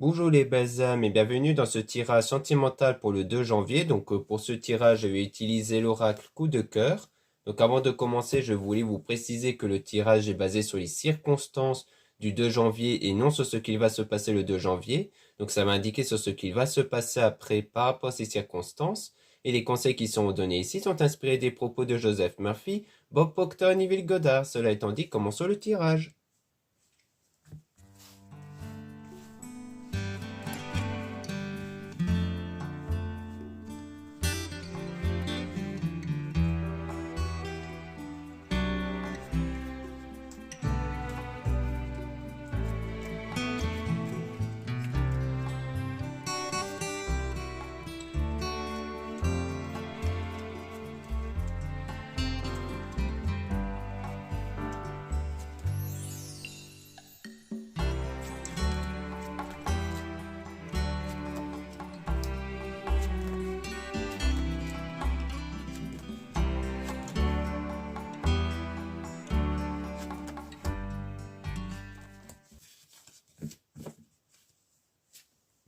Bonjour les belles âmes et bienvenue dans ce tirage sentimental pour le 2 janvier. Pour ce tirage, je vais utiliser l'oracle coup de cœur. Donc avant de commencer, je voulais vous préciser que le tirage est basé sur les circonstances du 2 janvier et non sur ce qu'il va se passer le 2 janvier. Donc ça va indiquer sur ce qu'il va se passer après par rapport à ces circonstances. Et les conseils qui sont donnés ici sont inspirés des propos de Joseph Murphy, Bob Proctor et Neville Goddard. Cela étant dit, commençons le tirage.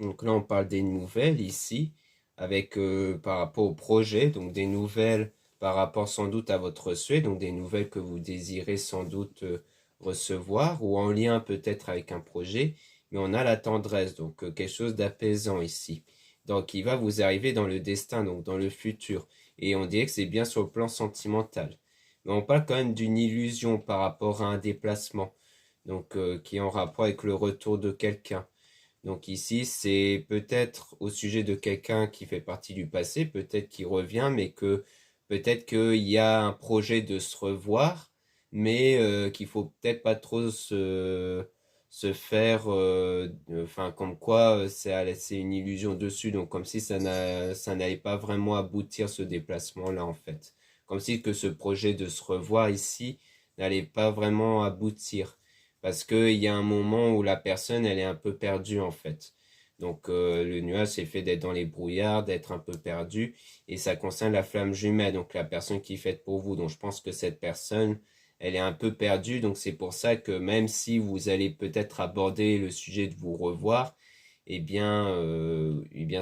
Donc là, on parle des nouvelles ici, avec par rapport au projet, donc des nouvelles par rapport sans doute à votre souhait, donc des nouvelles que vous désirez sans doute recevoir, ou en lien peut-être avec un projet, mais on a la tendresse, donc quelque chose d'apaisant ici. Donc il va vous arriver dans le destin, donc dans le futur, et on dirait que c'est bien sur le plan sentimental. Mais on parle quand même d'une illusion par rapport à un déplacement, donc qui est en rapport avec le retour de quelqu'un. Donc ici, c'est peut-être au sujet de quelqu'un qui fait partie du passé, peut-être qui revient, mais que peut-être qu'il y a un projet de se revoir, mais qu'il faut peut-être pas trop se faire, enfin comme quoi c'est une illusion dessus, donc comme si ça n'allait pas vraiment aboutir ce déplacement-là en fait, comme si que ce projet de se revoir ici n'allait pas vraiment aboutir parce qu'il y a un moment où la personne, elle est un peu perdue en fait. Donc le nuage, c'est fait d'être dans les brouillards, d'être un peu perdu, et ça concerne la flamme jumelle, donc la personne qui est faite pour vous. Donc je pense que cette personne, elle est un peu perdue, donc c'est pour ça que même si vous allez peut-être aborder le sujet de vous revoir, eh bien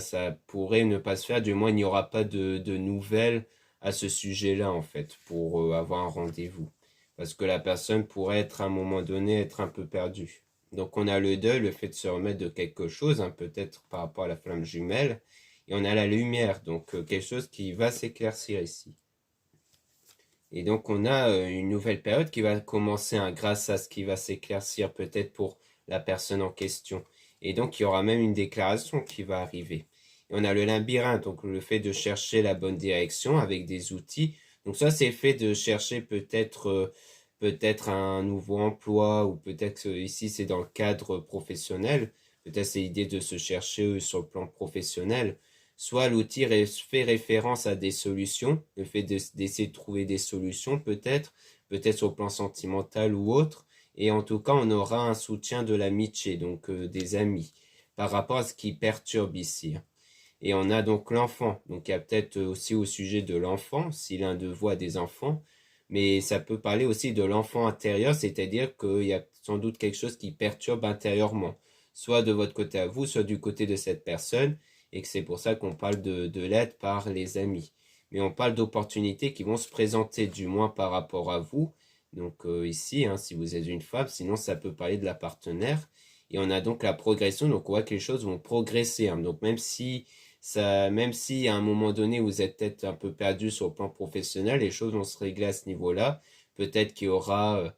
ça pourrait ne pas se faire, du moins il n'y aura pas de nouvelles à ce sujet-là en fait, pour avoir un rendez-vous parce que la personne pourrait être à un moment donné être un peu perdue. Donc on a le deuil, le fait de se remettre de quelque chose, hein, peut-être par rapport à la flamme jumelle, et on a la lumière, donc quelque chose qui va s'éclaircir ici. Et donc on a une nouvelle période qui va commencer hein, grâce à ce qui va s'éclaircir peut-être pour la personne en question. Et donc il y aura même une déclaration qui va arriver. Et on a le labyrinthe, donc le fait de chercher la bonne direction avec des outils. Donc ça c'est le fait de chercher peut-être un nouveau emploi ou peut-être ici c'est dans le cadre professionnel. Peut-être c'est l'idée de se chercher sur le plan professionnel. Soit l'outil fait référence à des solutions, le fait d'essayer de trouver des solutions peut-être sur le plan sentimental ou autre, et en tout cas on aura un soutien de l'amitié, donc des amis, par rapport à ce qui perturbe ici. Et on a donc l'enfant, donc il y a peut-être aussi au sujet de l'enfant, si l'un de vous a des enfants, mais ça peut parler aussi de l'enfant intérieur, c'est-à-dire qu'il y a sans doute quelque chose qui perturbe intérieurement, soit de votre côté à vous, soit du côté de cette personne, et que c'est pour ça qu'on parle de l'aide par les amis. Mais on parle d'opportunités qui vont se présenter, du moins par rapport à vous. Donc ici, hein, si vous êtes une femme, sinon ça peut parler de la partenaire. Et on a donc la progression, donc on voit que les choses vont progresser. Hein. Donc même si à un moment donné vous êtes peut-être un peu perdu sur le plan professionnel, les choses vont se régler à ce niveau-là. Peut-être qu'il y aura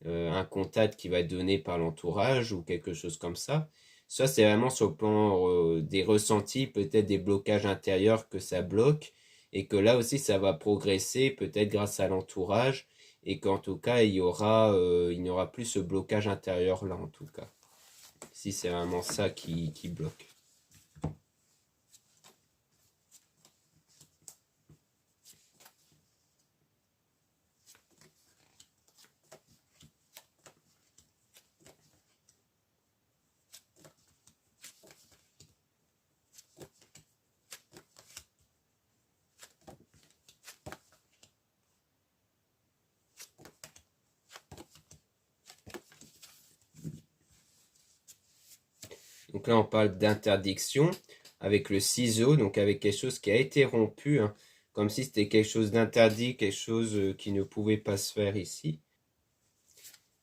un contact qui va être donné par l'entourage ou quelque chose comme ça. Ça, c'est vraiment sur le plan des ressentis, peut-être des blocages intérieurs que ça bloque, et que là aussi, ça va progresser, peut-être grâce à l'entourage, et qu'en tout cas, il n'y aura plus ce blocage intérieur-là, en tout cas. Si c'est vraiment ça qui bloque. Donc Donc là, on parle d'interdiction avec le ciseau, donc avec quelque chose qui a été rompu, hein, comme si c'était quelque chose d'interdit, quelque chose qui ne pouvait pas se faire ici.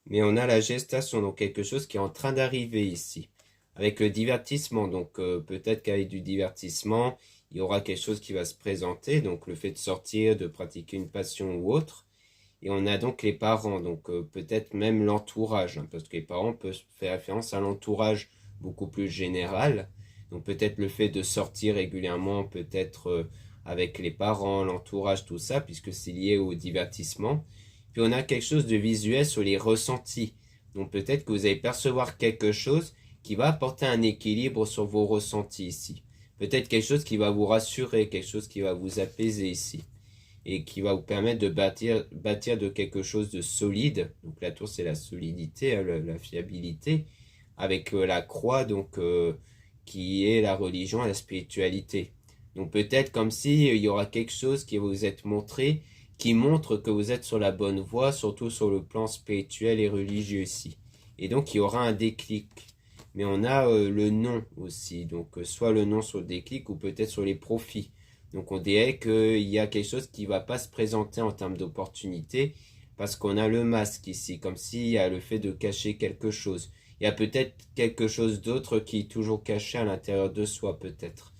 Mais on a la gestation, donc quelque chose qui est en train d'arriver ici. Avec le divertissement, donc peut-être qu'avec du divertissement, il y aura quelque chose qui va se présenter, donc le fait de sortir, de pratiquer une passion ou autre. Et on a donc les parents, donc peut-être même l'entourage, hein, parce que les parents peuvent faire référence à l'entourage beaucoup plus général. Donc peut-être le fait de sortir régulièrement, peut-être avec les parents, l'entourage, tout ça, puisque c'est lié au divertissement. Puis on a quelque chose de visuel sur les ressentis. Donc peut-être que vous allez percevoir quelque chose qui va apporter un équilibre sur vos ressentis ici. Peut-être quelque chose qui va vous rassurer, quelque chose qui va vous apaiser ici. Et qui va vous permettre de bâtir de quelque chose de solide. Donc la tour, c'est la solidité, hein, la fiabilité, avec la croix, donc qui est la religion et la spiritualité. Donc peut-être comme si il y aura quelque chose qui va vous être montré, qui montre que vous êtes sur la bonne voie, surtout sur le plan spirituel et religieux ici. Et donc il y aura un déclic. Mais on a le nom aussi, donc soit le nom sur le déclic ou peut-être sur les profits. Donc on dirait qu'il y a quelque chose qui ne va pas se présenter en termes d'opportunité parce qu'on a le masque ici, comme s'il y a le fait de cacher quelque chose. Il y a peut-être quelque chose d'autre qui est toujours caché à l'intérieur de soi, peut-être.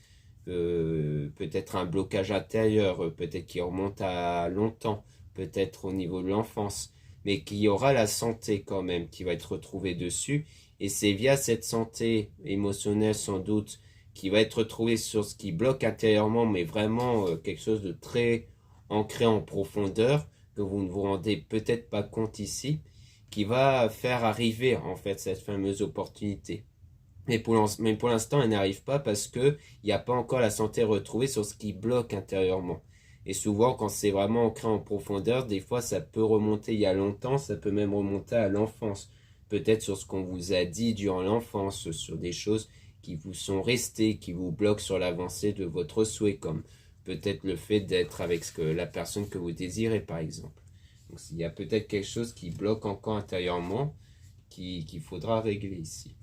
Peut-être un blocage intérieur, peut-être qui remonte à longtemps, peut-être au niveau de l'enfance, mais qu'il y aura la santé quand même qui va être retrouvée dessus. Et c'est via cette santé émotionnelle sans doute qui va être retrouvée sur ce qui bloque intérieurement, mais vraiment quelque chose de très ancré en profondeur, que vous ne vous rendez peut-être pas compte ici, qui va faire arriver en fait cette fameuse opportunité. Mais pour l'instant, elle n'arrive pas parce qu'il n'y a pas encore la santé retrouvée sur ce qui bloque intérieurement. Et souvent, quand c'est vraiment ancré en profondeur, des fois, ça peut remonter il y a longtemps, ça peut même remonter à l'enfance. Peut-être sur ce qu'on vous a dit durant l'enfance, sur des choses qui vous sont restées, qui vous bloquent sur l'avancée de votre souhait, comme peut-être le fait d'être avec la personne que vous désirez, par exemple. Donc, il y a peut-être quelque chose qui bloque encore intérieurement, qu'il faudra régler ici.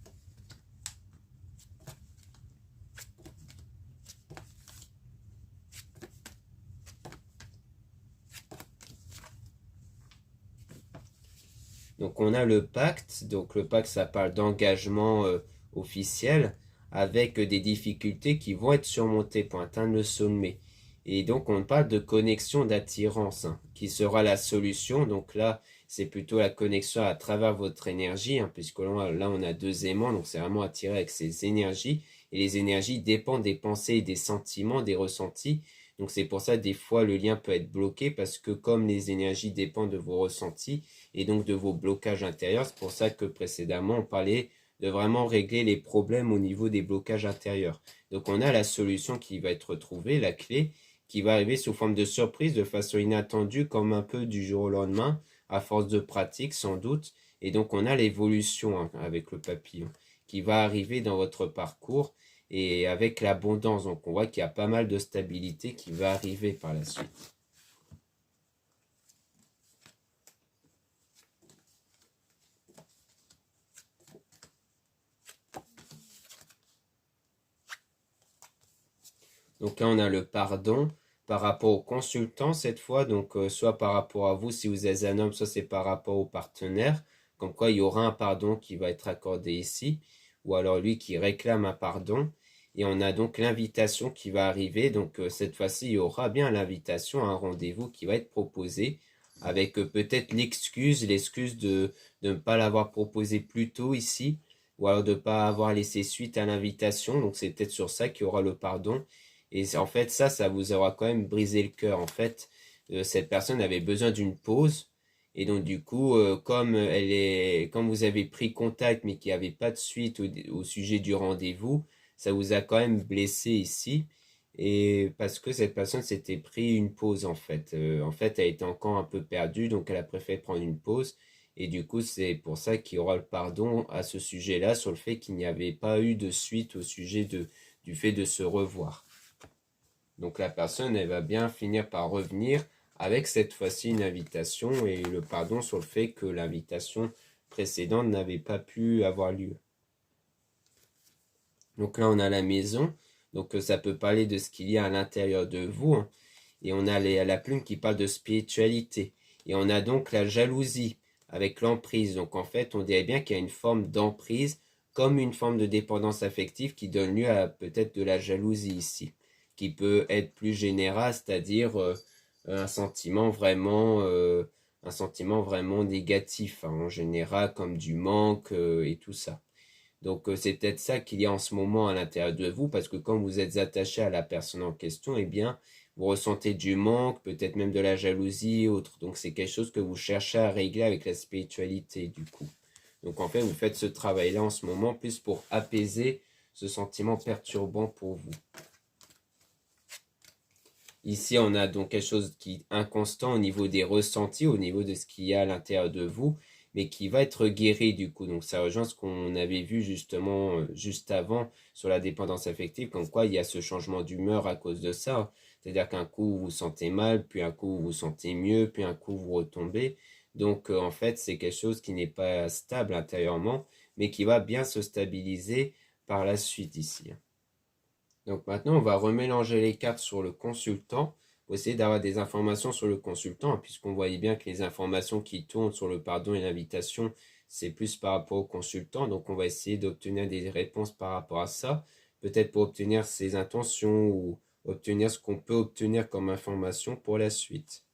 Donc on a le pacte, donc le pacte ça parle d'engagement officiel avec des difficultés qui vont être surmontées pour atteindre le sommet. Et donc on parle de connexion d'attirance hein, qui sera la solution. Donc là c'est plutôt la connexion à travers votre énergie, hein, puisque là on a deux aimants, donc c'est vraiment attiré avec ces énergies. Et les énergies dépendent des pensées, des sentiments, des ressentis. Donc c'est pour ça des fois le lien peut être bloqué parce que comme les énergies dépendent de vos ressentis, et donc de vos blocages intérieurs. C'est pour ça que précédemment, on parlait de vraiment régler les problèmes au niveau des blocages intérieurs. Donc on a la solution qui va être trouvée, la clé, qui va arriver sous forme de surprise, de façon inattendue, comme un peu du jour au lendemain, à force de pratique sans doute. Et donc on a l'évolution hein, avec le papillon, qui va arriver dans votre parcours, et avec l'abondance. Donc on voit qu'il y a pas mal de stabilité qui va arriver par la suite. Donc là, on a le pardon par rapport au consultant cette fois, donc soit par rapport à vous si vous êtes un homme, soit c'est par rapport au partenaire, comme quoi il y aura un pardon qui va être accordé ici, ou alors lui qui réclame un pardon. Et on a donc l'invitation qui va arriver, donc cette fois-ci, il y aura bien l'invitation à un rendez-vous qui va être proposé, avec peut-être l'excuse de ne pas l'avoir proposé plus tôt ici, ou alors de ne pas avoir laissé suite à l'invitation, donc c'est peut-être sur ça qu'il y aura le pardon. Et en fait, ça vous aura quand même brisé le cœur. En fait, cette personne avait besoin d'une pause. Et donc, du coup, comme vous avez pris contact, mais qu'il n'y avait pas de suite au sujet du rendez-vous, ça vous a quand même blessé ici. Et parce que cette personne s'était pris une pause, en fait. En fait, elle était encore un peu perdue, donc elle a préféré prendre une pause. Et du coup, c'est pour ça qu'il y aura le pardon à ce sujet-là, sur le fait qu'il n'y avait pas eu de suite au sujet du fait de se revoir. Donc la personne, elle va bien finir par revenir avec cette fois-ci une invitation et le pardon sur le fait que l'invitation précédente n'avait pas pu avoir lieu. Donc là, on a la maison. Donc ça peut parler de ce qu'il y a à l'intérieur de vous, hein. Et on a la plume qui parle de spiritualité. Et on a donc la jalousie avec l'emprise. Donc en fait, on dirait bien qu'il y a une forme d'emprise, comme une forme de dépendance affective qui donne lieu à peut-être de la jalousie ici, qui peut être plus générale, c'est-à-dire un sentiment vraiment négatif, hein, en général, comme du manque et tout ça. Donc c'est peut-être ça qu'il y a en ce moment à l'intérieur de vous, parce que quand vous êtes attaché à la personne en question, eh bien, vous ressentez du manque, peut-être même de la jalousie et autres. Donc c'est quelque chose que vous cherchez à régler avec la spiritualité du coup. Donc en fait, vous faites ce travail-là en ce moment plus pour apaiser ce sentiment perturbant pour vous. Ici, on a donc quelque chose qui est inconstant au niveau des ressentis, au niveau de ce qu'il y a à l'intérieur de vous, mais qui va être guéri du coup. Donc ça rejoint ce qu'on avait vu justement juste avant sur la dépendance affective, comme quoi il y a ce changement d'humeur à cause de ça. C'est-à-dire qu'un coup vous vous sentez mal, puis un coup vous vous sentez mieux, puis un coup vous retombez. Donc en fait c'est quelque chose qui n'est pas stable intérieurement, mais qui va bien se stabiliser par la suite ici. Donc maintenant, on va remélanger les cartes sur le consultant pour essayer d'avoir des informations sur le consultant, puisqu'on voyait bien que les informations qui tournent sur le pardon et l'invitation, c'est plus par rapport au consultant. Donc on va essayer d'obtenir des réponses par rapport à ça, peut-être pour obtenir ses intentions ou obtenir ce qu'on peut obtenir comme information pour la suite.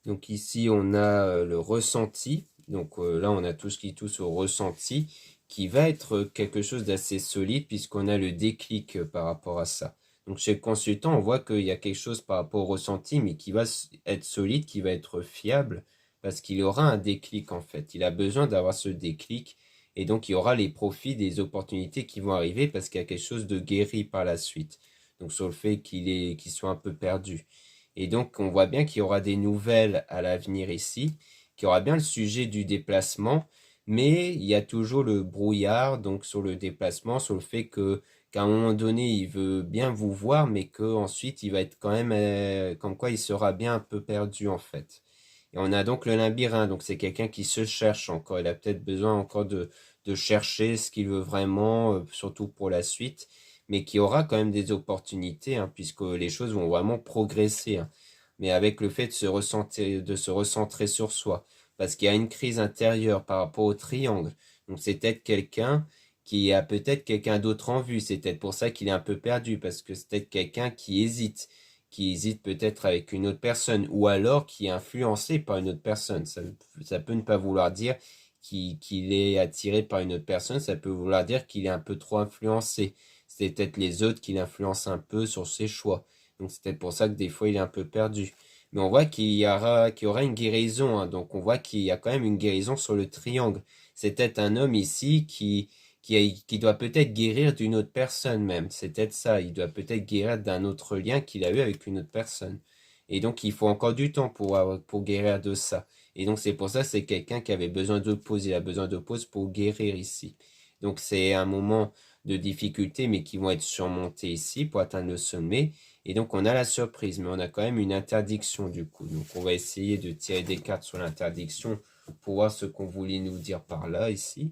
Donc ici, on a le ressenti. Donc là, on a tout ce qui touche au ressenti, qui va être quelque chose d'assez solide, puisqu'on a le déclic par rapport à ça. Donc chez le consultant, on voit qu'il y a quelque chose par rapport au ressenti, mais qui va être solide, qui va être fiable, parce qu'il aura un déclic en fait. Il a besoin d'avoir ce déclic, et donc il y aura les profits des opportunités qui vont arriver, parce qu'il y a quelque chose de guéri par la suite. Donc sur le fait qu'il soit un peu perdu. Et donc, on voit bien qu'il y aura des nouvelles à l'avenir ici, qu'il y aura bien le sujet du déplacement, mais il y a toujours le brouillard, donc sur le déplacement, sur le fait qu'à un moment donné, il veut bien vous voir, mais qu'ensuite, il va être quand même, comme quoi il sera bien un peu perdu, en fait. Et on a donc le labyrinthe, donc c'est quelqu'un qui se cherche encore, il a peut-être besoin encore de chercher ce qu'il veut vraiment, surtout pour la suite, mais qui aura quand même des opportunités, hein, puisque les choses vont vraiment progresser, hein, mais avec le fait de se recentrer sur soi, parce qu'il y a une crise intérieure par rapport au triangle. Donc c'est peut-être quelqu'un qui a peut-être quelqu'un d'autre en vue, c'est peut-être pour ça qu'il est un peu perdu, parce que c'est peut-être quelqu'un qui hésite peut-être avec une autre personne, ou alors qui est influencé par une autre personne. Ça peut ne pas vouloir dire qu'il est attiré par une autre personne, ça peut vouloir dire qu'il est un peu trop influencé. C'est peut-être les autres qui l'influencent un peu sur ses choix. Donc c'est peut-être pour ça que des fois il est un peu perdu. Mais on voit qu'il y aura une guérison, hein. Donc on voit qu'il y a quand même une guérison sur le triangle. C'est peut-être un homme ici qui doit peut-être guérir d'une autre personne même. C'est peut-être ça. Il doit peut-être guérir d'un autre lien qu'il a eu avec une autre personne. Et donc il faut encore du temps pour guérir de ça. Et donc c'est pour ça que c'est quelqu'un qui avait besoin de pause. Il a besoin de pause pour guérir ici. Donc c'est un moment de difficultés, mais qui vont être surmontées ici pour atteindre le sommet. Et donc on a la surprise, mais on a quand même une interdiction du coup. Donc on va essayer de tirer des cartes sur l'interdiction pour voir ce qu'on voulait nous dire par là ici.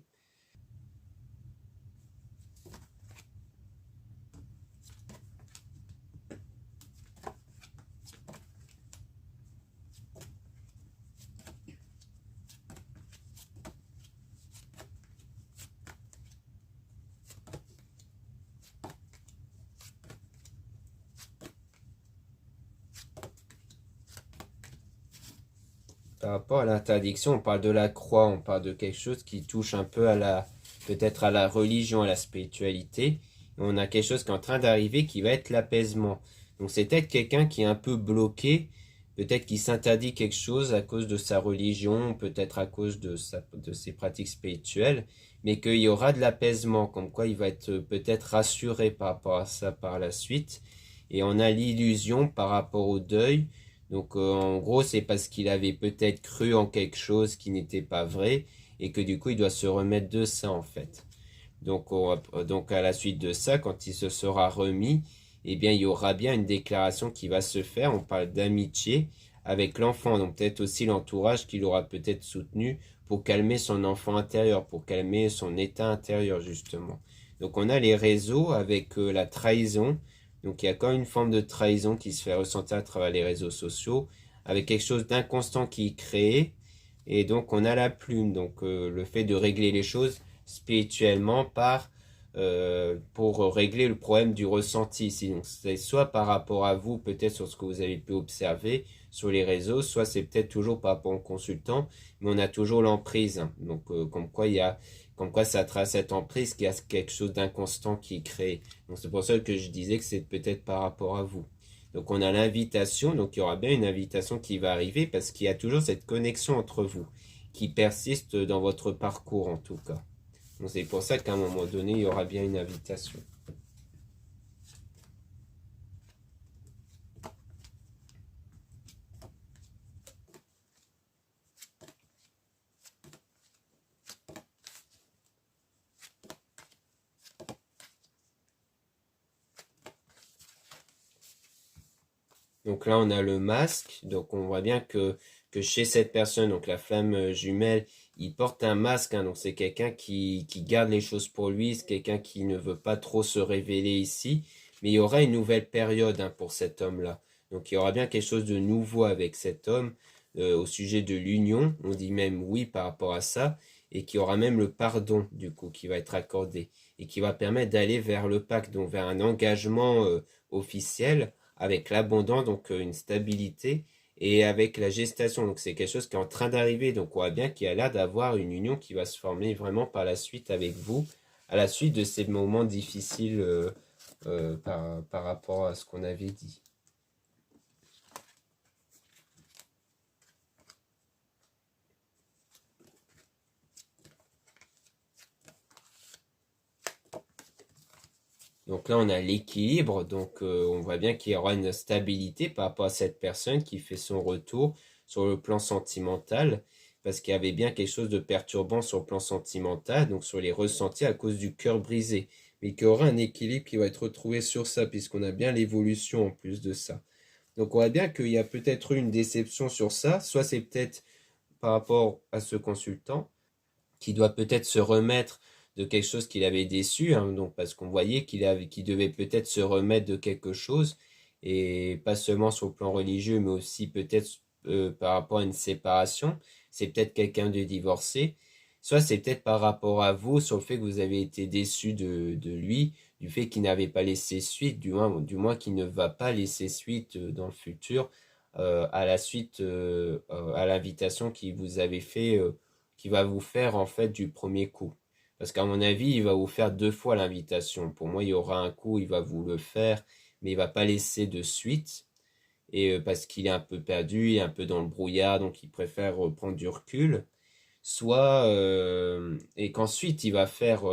Par rapport à l'interdiction, on parle de la croix, on parle de quelque chose qui touche un peu peut-être à la religion, à la spiritualité. Et on a quelque chose qui est en train d'arriver qui va être l'apaisement. Donc c'est peut-être quelqu'un qui est un peu bloqué peut-être qu'il s'interdit quelque chose à cause de sa religion, peut-être à cause de ses pratiques spirituelles, mais qu'il y aura de l'apaisement, comme quoi il va être peut-être rassuré par rapport à ça par la suite. Et on a l'illusion par rapport au deuil. Donc en gros, c'est parce qu'il avait peut-être cru en quelque chose qui n'était pas vrai et que du coup, il doit se remettre de ça en fait. Donc à la suite de ça, quand il se sera remis, eh bien, il y aura bien une déclaration qui va se faire. On parle d'amitié avec l'enfant, donc peut-être aussi l'entourage qui l'aura peut-être soutenu pour calmer son enfant intérieur, pour calmer son état intérieur, justement. Donc on a les réseaux avec la trahison. Donc il y a quand même une forme de trahison qui se fait ressentir à travers les réseaux sociaux, avec quelque chose d'inconstant qui est créé. Et donc on a la plume, donc le fait de régler les choses spirituellement pour régler le problème du ressenti. Sinon, c'est soit par rapport à vous, peut-être sur ce que vous avez pu observer sur les réseaux, soit c'est peut-être toujours par rapport au consultant, mais on a toujours l'emprise. Hein. Donc, comme quoi ça trace cette emprise, qu'il y a quelque chose d'inconstant qui est créé. Donc, c'est pour ça que je disais que c'est peut-être par rapport à vous. Donc, on a l'invitation, donc il y aura bien une invitation qui va arriver parce qu'il y a toujours cette connexion entre vous qui persiste dans votre parcours en tout cas. Donc c'est pour ça qu'à un moment donné, il y aura bien une invitation. Donc là, on a le masque. Donc on voit bien que chez cette personne, donc la flamme jumelle, il porte un masque. Hein, donc c'est quelqu'un qui garde les choses pour lui. C'est quelqu'un qui ne veut pas trop se révéler ici. Mais il y aura une nouvelle période hein, pour cet homme-là. Donc il y aura bien quelque chose de nouveau avec cet homme au sujet de l'union. On dit même oui par rapport à ça. Et qu'il y aura même le pardon du coup qui va être accordé. Et qui va permettre d'aller vers le pacte, donc vers un engagement officiel avec l'abondance, donc une stabilité, et avec la gestation. Donc c'est quelque chose qui est en train d'arriver. Donc on voit bien qu'il y a l'air d'avoir une union qui va se former vraiment par la suite avec vous, à la suite de ces moments difficiles par rapport à ce qu'on avait dit. Donc là, on a l'équilibre, donc on voit bien qu'il y aura une stabilité par rapport à cette personne qui fait son retour sur le plan sentimental, parce qu'il y avait bien quelque chose de perturbant sur le plan sentimental, donc sur les ressentis à cause du cœur brisé, mais qu'il y aura un équilibre qui va être retrouvé sur ça, puisqu'on a bien l'évolution en plus de ça. Donc on voit bien qu'il y a peut-être eu une déception sur ça, soit c'est peut-être par rapport à ce consultant, qui doit peut-être se remettre de quelque chose qu'il avait déçu, hein, donc parce qu'on voyait qu'il devait peut-être se remettre de quelque chose, et pas seulement sur le plan religieux, mais aussi peut-être par rapport à une séparation. C'est peut-être quelqu'un de divorcé, soit c'est peut-être par rapport à vous, sur le fait que vous avez été déçu de lui, du fait qu'il n'avait pas laissé suite, du moins qu'il ne va pas laisser suite dans le futur, à la suite, à l'invitation qu'il vous avait fait qui va vous faire en fait du premier coup. Parce qu'à mon avis, il va vous faire deux fois l'invitation. Pour moi, il y aura un coup, il va vous le faire, mais il va pas laisser de suite. Et parce qu'il est un peu perdu, il est un peu dans le brouillard, donc il préfère prendre du recul. Soit, et qu'ensuite il va faire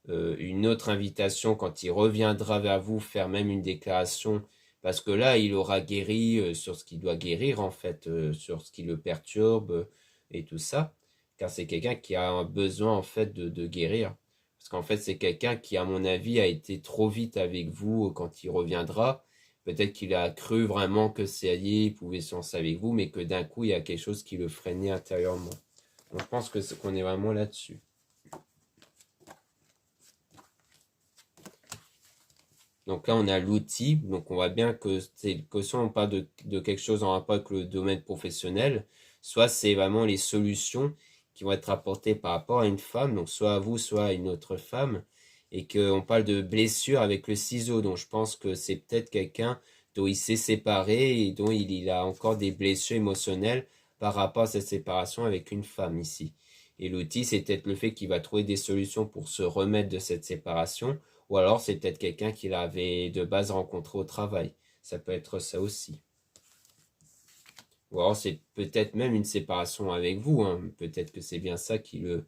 une autre invitation quand il reviendra vers vous, faire même une déclaration, parce que là, il aura guéri sur ce qu'il doit guérir, en fait, sur ce qui le perturbe et tout ça, car c'est quelqu'un qui a un besoin, en fait, de guérir. Parce qu'en fait, c'est quelqu'un qui, à mon avis, a été trop vite avec vous quand il reviendra. Peut-être qu'il a cru vraiment que ça y est, il pouvait se lancer avec vous, mais que d'un coup, il y a quelque chose qui le freinait intérieurement. Donc, je pense qu'on est vraiment là-dessus. Donc là, on a l'outil. Donc on voit bien que soit on parle de quelque chose en rapport avec le domaine professionnel, soit c'est vraiment les solutions qui vont être apportées par rapport à une femme, donc soit à vous, soit à une autre femme, et qu'on parle de blessure avec le ciseau. Donc je pense que c'est peut-être quelqu'un dont il s'est séparé et dont il a encore des blessures émotionnelles par rapport à cette séparation avec une femme ici. Et l'outil, c'est peut-être le fait qu'il va trouver des solutions pour se remettre de cette séparation ou alors c'est peut-être quelqu'un qu'il avait de base rencontré au travail. Ça peut être ça aussi. Ou alors c'est peut-être même une séparation avec vous, hein. Peut-être que c'est bien ça qui le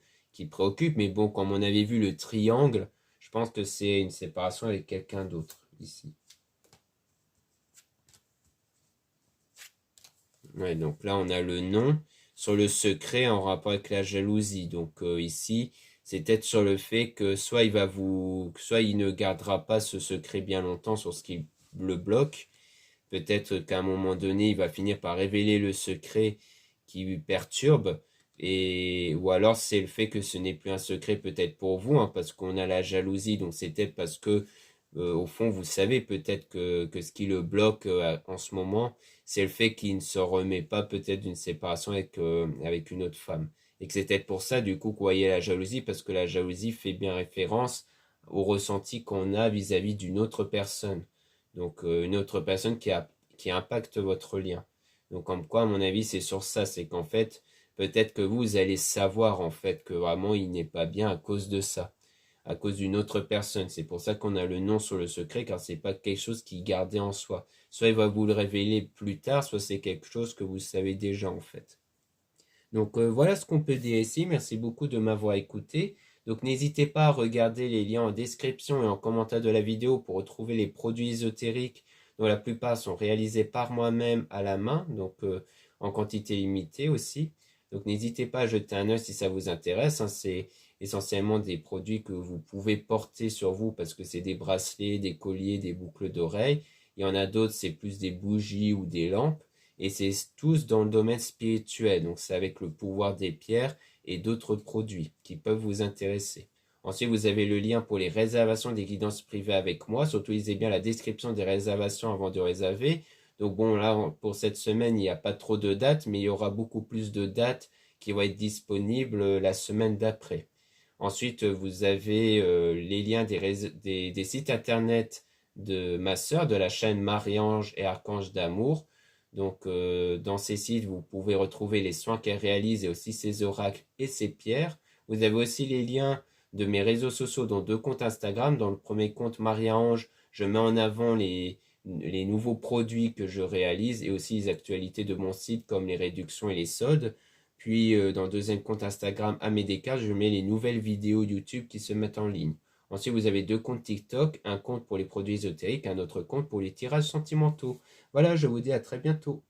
préoccupe. Mais bon, comme on avait vu le triangle, je pense que c'est une séparation avec quelqu'un d'autre ici. Ouais, donc là, on a le nom sur le secret en rapport avec la jalousie. Donc ici, c'est peut-être sur le fait que soit il ne gardera pas ce secret bien longtemps sur ce qui le bloque. Peut-être qu'à un moment donné, il va finir par révéler le secret qui lui perturbe. Ou alors c'est le fait que ce n'est plus un secret peut-être pour vous, hein, parce qu'on a la jalousie. Donc c'est peut-être parce que au fond, vous savez peut-être que ce qui le bloque en ce moment, c'est le fait qu'il ne se remet pas peut-être d'une séparation avec une autre femme. Et que c'est peut-être pour ça, du coup, que vous voyez la jalousie, parce que la jalousie fait bien référence au ressenti qu'on a vis-à-vis d'une autre personne. Donc, une autre personne qui impacte votre lien. Donc, comme quoi, à mon avis, c'est sur ça. C'est qu'en fait, peut-être que vous allez savoir, en fait, que vraiment, il n'est pas bien à cause de ça, à cause d'une autre personne. C'est pour ça qu'on a le nom sur le secret, car c'est pas quelque chose qui est gardé en soi. Soit il va vous le révéler plus tard, soit c'est quelque chose que vous savez déjà, en fait. Donc voilà ce qu'on peut dire ici. Merci beaucoup de m'avoir écouté. Donc n'hésitez pas à regarder les liens en description et en commentaire de la vidéo pour retrouver les produits ésotériques dont la plupart sont réalisés par moi-même à la main, donc en quantité limitée aussi. Donc n'hésitez pas à jeter un œil si ça vous intéresse, hein. C'est essentiellement des produits que vous pouvez porter sur vous parce que c'est des bracelets, des colliers, des boucles d'oreilles. Il y en a d'autres, c'est plus des bougies ou des lampes. Et c'est tous dans le domaine spirituel, donc c'est avec le pouvoir des pierres et d'autres produits qui peuvent vous intéresser. Ensuite, vous avez le lien pour les réservations des guidances privées avec moi. Surtout, lisez bien la description des réservations avant de réserver. Donc bon, là, pour cette semaine, il n'y a pas trop de dates, mais il y aura beaucoup plus de dates qui vont être disponibles la semaine d'après. Ensuite, vous avez les liens des sites internet de ma sœur, de la chaîne Marie-Ange et Archange d'amour. Donc, dans ces sites, vous pouvez retrouver les soins qu'elle réalise et aussi ses oracles et ses pierres. Vous avez aussi les liens de mes réseaux sociaux, dont deux comptes Instagram. Dans le premier compte Maria-Ange, je mets en avant les nouveaux produits que je réalise et aussi les actualités de mon site comme les réductions et les soldes. Puis, dans le deuxième compte Instagram Amédéca, je mets les nouvelles vidéos YouTube qui se mettent en ligne. Ensuite, vous avez deux comptes TikTok, un compte pour les produits ésotériques, un autre compte pour les tirages sentimentaux. Voilà, je vous dis à très bientôt.